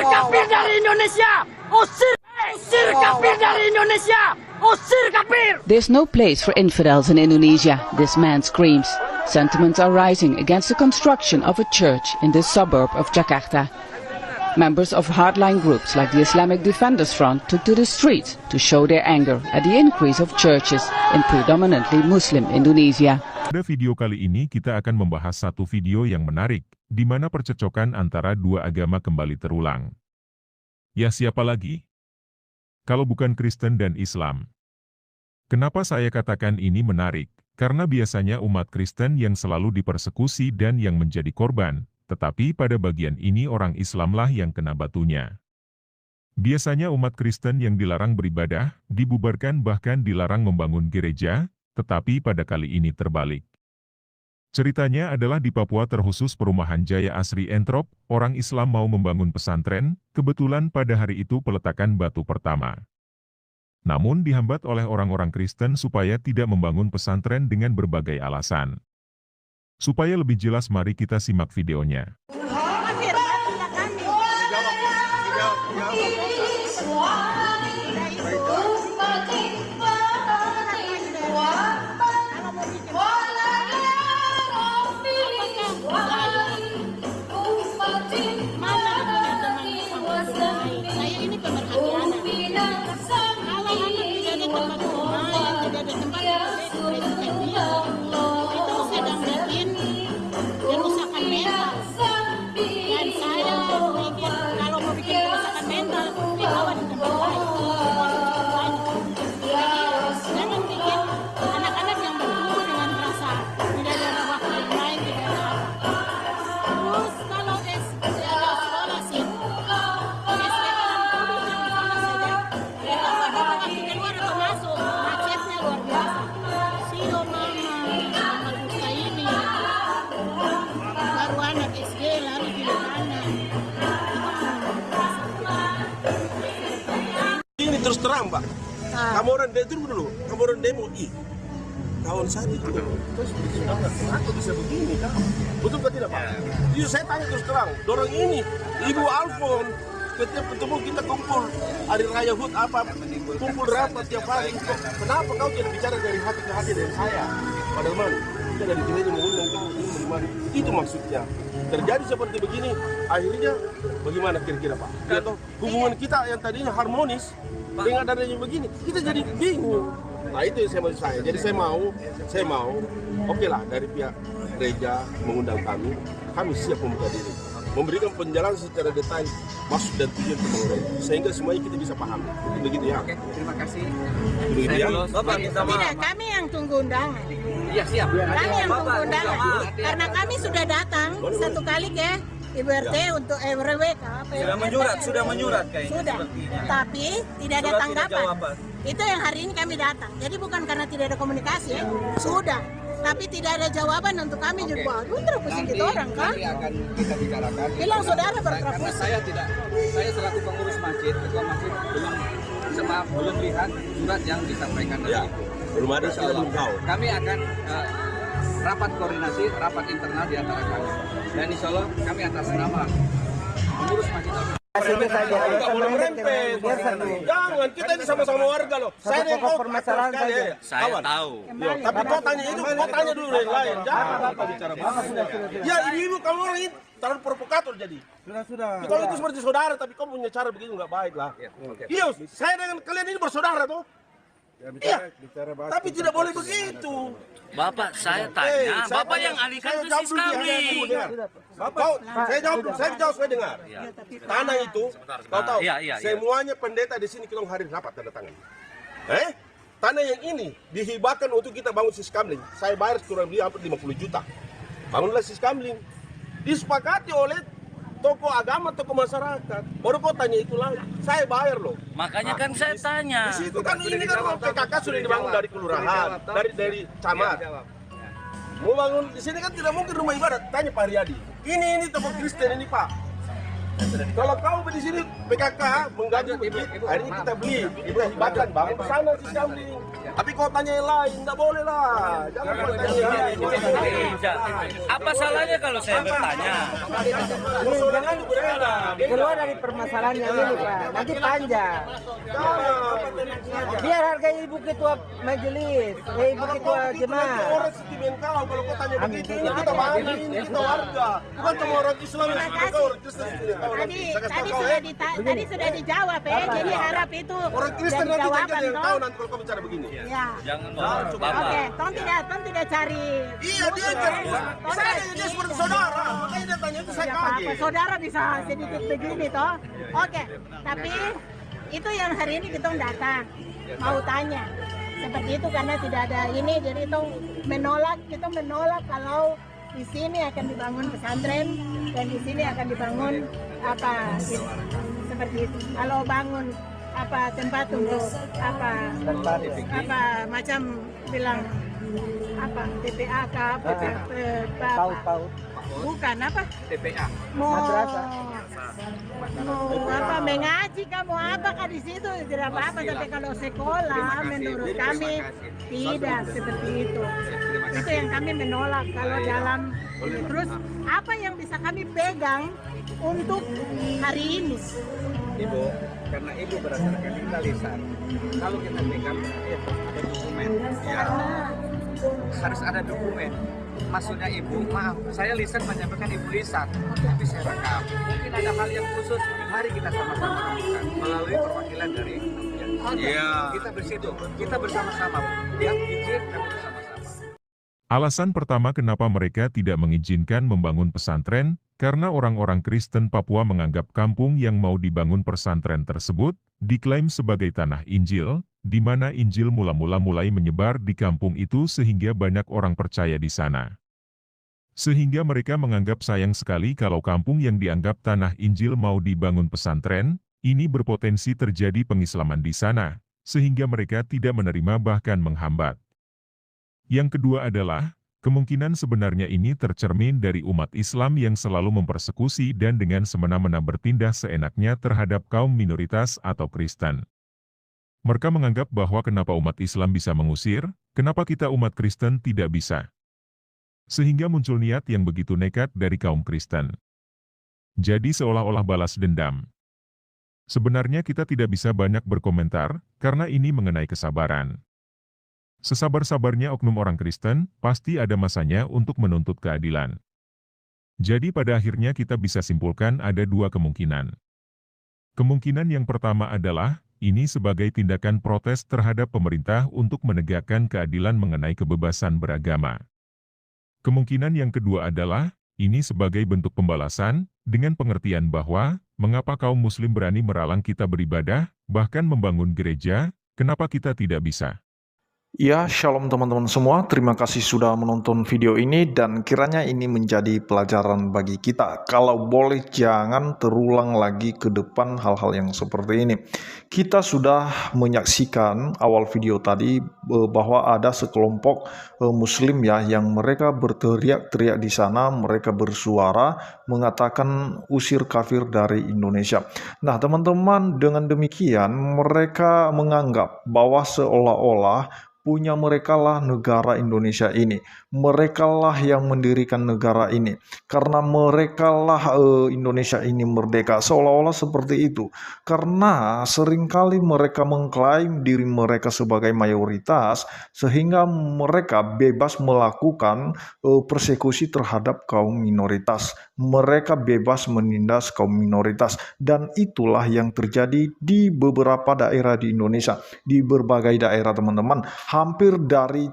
kafir dari Indonesia! Usir! Usir kafir dari Indonesia! Usir kafir! There's no place for infidels in Indonesia, this man screams. Sentiments are rising against the construction of a church in this suburb of Jakarta. Members of hardline groups like the Islamic Defenders Front took to the streets to show their anger at the increase of churches in predominantly Muslim Indonesia. Pada video kali ini kita akan membahas satu video yang menarik, di mana percecokan antara dua agama kembali terulang. Ya siapa lagi? Kalau bukan Kristen dan Islam. Kenapa saya katakan ini menarik? Karena biasanya umat Kristen yang selalu dipersekusi dan yang menjadi korban, tetapi pada bagian ini orang Islamlah yang kena batunya. Biasanya umat Kristen yang dilarang beribadah, dibubarkan bahkan dilarang membangun gereja, tetapi pada kali ini terbalik. Ceritanya adalah di Papua terkhusus perumahan Jaya Asri Entrop, orang Islam mau membangun pesantren, kebetulan pada hari itu peletakan batu pertama. Namun dihambat oleh orang-orang Kristen supaya tidak membangun pesantren dengan berbagai alasan. Supaya lebih jelas mari kita simak videonya. Ini terus terang, Pak. Kamu orang demo, kamu orang demo, kawan saya itu terus aku bisa begini, kan? Betul kan tidak, Pak? Jadi saya tanya terus terang, dorong ini, Ibu Alfon, setiap ketemu kita kumpul, hari raya HUT apa, kumpul rapat tiap hari. Kenapa kau tidak bicara dari hati ke hati dengan saya? Padahal mana? Kita dari gereja mengundang kamu ini bagaimana? Itu maksudnya. Terjadi seperti begini, akhirnya bagaimana kira-kira, Pak? Atau hubungan kita yang tadinya harmonis, dengan adanya begini, kita jadi bingung. Nah itu yang saya. Jadi saya mau, oke lah dari pihak gereja mengundang kami siap membuka diri, memberikan penjelasan secara detail maksud dan tujuan pembangunan, sehingga semuanya kita bisa paham. Begitu ya. Oke, terima kasih. Begitu ya. Bapak, tidak, kami yang tunggu undangan. Iya siap. Kami yang tunggu undangan, karena kami sudah datang satu kali ke Ibu RT untuk RW. Sudah menyurat kayaknya. Sudah, tapi tidak ada tanggapan. Itu yang hari ini kami datang. Jadi bukan karena tidak ada komunikasi, sudah. Tapi tidak ada jawaban untuk kami juga. Aduh, terpusing kita orang kan? Nanti akan kita bicarakan. Bilang saudara berterpusing. Saya selaku pengurus masjid, ketua masjid belum lihat surat yang disampaikan tadi. Ya, belum ada, kita belum tahu. Kami akan rapat koordinasi, rapat internal di antara kami. Dan insya Allah kami atas nama pengurus masjid. Enggak boleh merempet. Jangan, kita ini sama-sama warga loh. Saya yang kau permasalahan saja. Saya tahu. Tapi kau tanya dulu yang lain. Jangan apa bicara begini. Ya ibu kamu orang ini terlalu provokator jadi. Sudah. Kalau itu seperti saudara, tapi kau punya cara begitu nggak baik lah. Iya, saya dengan kalian ini bersaudara tuh. Iya, tapi tidak boleh begitu. Bapak, saya tanya, Bapak yang alihkan ke Siskamling. Saya jawab, saya dengar. Tanah itu, kau tahu, semuanya pendeta di sini kita hari rapat tanda tangan. Tanah yang ini dihibahkan untuk kita bangun Siskamling. Saya bayar kurang lebih hampir 50 juta. Bangunlah Siskamling. Disepakati oleh tokoh agama, tokoh masyarakat. Baru kau tanya itu lagi. Saya bayar loh. Makanya kan saya tanya. Di situ kan ini kan rumah PKK sudah dibangun dari kelurahan, dari camat. Mau bangun di sini kan tidak mungkin rumah ibadat. Tanya Pak Riyadi. Ini tokoh Kristen ini Pak. Kalau kau di sini PKK mengganggu masjid, hari ini kita beli, kita hibahkan bangun ke sana si Syamli. Tapi kau tanya yang lain, nggak boleh lah. Jangan kau tanya yang lain. Apa salahnya kalau saya bertanya? Jangan keluar dari permasalahan yang ini Pak, nanti panjang. Biar harga ibu ketua majelis, ibu ketua jemaah. Orang sentimen kau kalau kau tanya begitu, ini kita bangga, ini kita warga. Bukan cuma orang Islam yang sentimen kau, orang Kristen sentimen kau. Tadi sudah dijawab ya, jadi harap itu Orang Kristen nanti jajan yang tahu nanti kalau kau bicara begini. Ya. Jangan mau, Bapak. Oke, Tom tidak cari. Iya dia saya dia seperti saudara, makanya dia tanya itu saya Apa kaget. saudara bisa sedikit begini toh? Oke, tapi itu yang hari ini kita datang mau tanya seperti itu karena tidak ada ini, jadi itu kita menolak kalau di sini akan dibangun pesantren dan di sini akan dibangun apa seperti itu. Kalau bangun apa tempat untuk apa macam bilang apa TPA apa bukan apa TPA. mau apa mengaji kamu apa kan di situ tidak apa-apa, tapi kalau sekolah menurut kami tidak seperti itu yang kami menolak kalau dalam terus apa yang bisa kami pegang untuk hari ini. Ibu, karena ibu berdasarkan kita lisan, kalau kita pegang ada dokumen, ya harus ada dokumen. Maksudnya ibu, maaf, saya lisan menyampaikan ibu lisan, tapi saya rekam. Mungkin ada hal yang khusus, mari kita sama-sama lakukan melalui perwakilan dari kita bersitu, kita bersama-sama. Yang izin kami bersama-sama. Alasan pertama kenapa mereka tidak mengizinkan membangun pesantren, karena orang-orang Kristen Papua menganggap kampung yang mau dibangun pesantren tersebut, diklaim sebagai tanah Injil, di mana Injil mula-mula mulai menyebar di kampung itu sehingga banyak orang percaya di sana. Sehingga mereka menganggap sayang sekali kalau kampung yang dianggap tanah Injil mau dibangun pesantren, ini berpotensi terjadi pengislaman di sana, sehingga mereka tidak menerima bahkan menghambat. Yang kedua adalah, kemungkinan sebenarnya ini tercermin dari umat Islam yang selalu mempersekusi dan dengan semena-mena bertindak seenaknya terhadap kaum minoritas atau Kristen. Mereka menganggap bahwa kenapa umat Islam bisa mengusir, kenapa kita umat Kristen tidak bisa. Sehingga muncul niat yang begitu nekat dari kaum Kristen. Jadi seolah-olah balas dendam. Sebenarnya kita tidak bisa banyak berkomentar, karena ini mengenai kesabaran. Sesabar-sabarnya oknum orang Kristen, pasti ada masanya untuk menuntut keadilan. Jadi pada akhirnya kita bisa simpulkan ada dua kemungkinan. Kemungkinan yang pertama adalah, ini sebagai tindakan protes terhadap pemerintah untuk menegakkan keadilan mengenai kebebasan beragama. Kemungkinan yang kedua adalah, ini sebagai bentuk pembalasan, dengan pengertian bahwa, mengapa kaum muslim berani meralang kita beribadah, bahkan membangun gereja, kenapa kita tidak bisa? Ya, shalom teman-teman semua. Terima kasih sudah menonton video ini dan kiranya ini menjadi pelajaran bagi kita. Kalau boleh jangan terulang lagi ke depan hal-hal yang seperti ini. Kita sudah menyaksikan awal video tadi bahwa ada sekelompok muslim ya yang mereka berteriak-teriak di sana, mereka bersuara mengatakan usir kafir dari Indonesia. Nah, teman-teman, dengan demikian mereka menganggap bahwa seolah-olah punya merekalah negara Indonesia ini. Merekalah yang mendirikan negara ini. Karena merekalah Indonesia ini merdeka. Seolah-olah seperti itu. Karena seringkali mereka mengklaim diri mereka sebagai mayoritas. Sehingga mereka bebas melakukan persekusi terhadap kaum minoritas. Mereka bebas menindas kaum minoritas. Dan itulah yang terjadi di beberapa daerah di Indonesia. Di berbagai daerah teman-teman. Hampir dari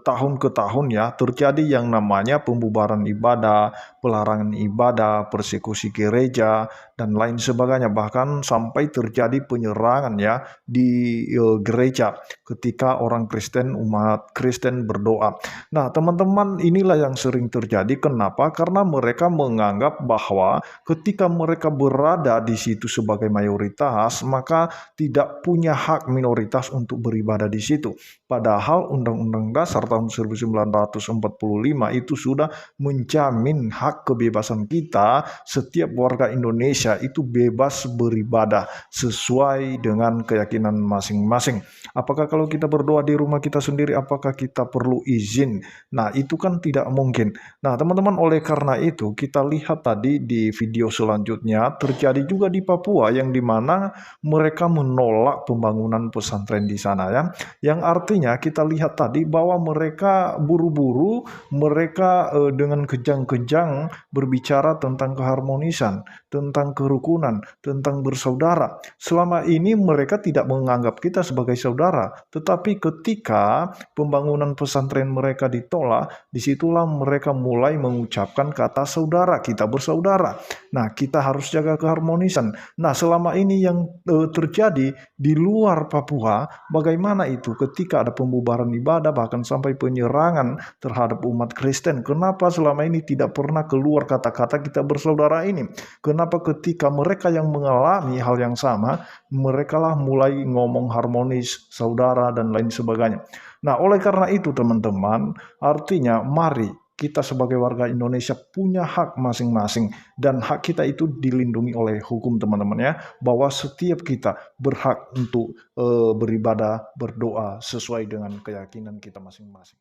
tahun ke tahun ya terjadi yang namanya pembubaran ibadah, pelarangan ibadah, persekusi gereja dan lain sebagainya, bahkan sampai terjadi penyerangan ya di gereja ketika orang Kristen, umat Kristen berdoa. Nah, teman-teman, inilah yang sering terjadi. Kenapa? Karena mereka menganggap bahwa ketika mereka berada di situ sebagai mayoritas, maka tidak punya hak minoritas untuk beribadah di situ. Padahal Undang-Undang Dasar tahun 1945 itu sudah menjamin hak kebebasan kita, setiap warga Indonesia itu bebas beribadah sesuai dengan keyakinan masing-masing. Apakah kalau kita berdoa di rumah kita sendiri, apakah kita perlu izin? Nah, itu kan tidak mungkin. Nah, teman-teman, oleh karena itu kita lihat tadi di video selanjutnya terjadi juga di Papua, yang dimana mereka menolak pembangunan pesantren di sana ya. Yang artinya kita lihat tadi bahwa mereka buru-buru, mereka dengan kejang-kejang berbicara tentang keharmonisan, tentang kerukunan, tentang bersaudara. Selama ini mereka tidak menganggap kita sebagai saudara, tetapi ketika pembangunan pesantren mereka ditolak, disitulah mereka mulai mengucapkan kata saudara, kita bersaudara. Nah, kita harus jaga keharmonisan. Nah, selama ini yang terjadi di luar Papua, bagaimana itu ketika ada pembubaran ibadah, bahkan sampai penyerangan terhadap umat Kristen? Kenapa selama ini tidak pernah keluar kata-kata kita bersaudara ini? Kenapa ketika mereka yang mengalami hal yang sama, mereka lah mulai ngomong harmonis, saudara, dan lain sebagainya. Nah, oleh karena itu teman-teman, artinya mari kita sebagai warga Indonesia punya hak masing-masing, dan hak kita itu dilindungi oleh hukum teman-teman ya, bahwa setiap kita berhak untuk beribadah, berdoa sesuai dengan keyakinan kita masing-masing.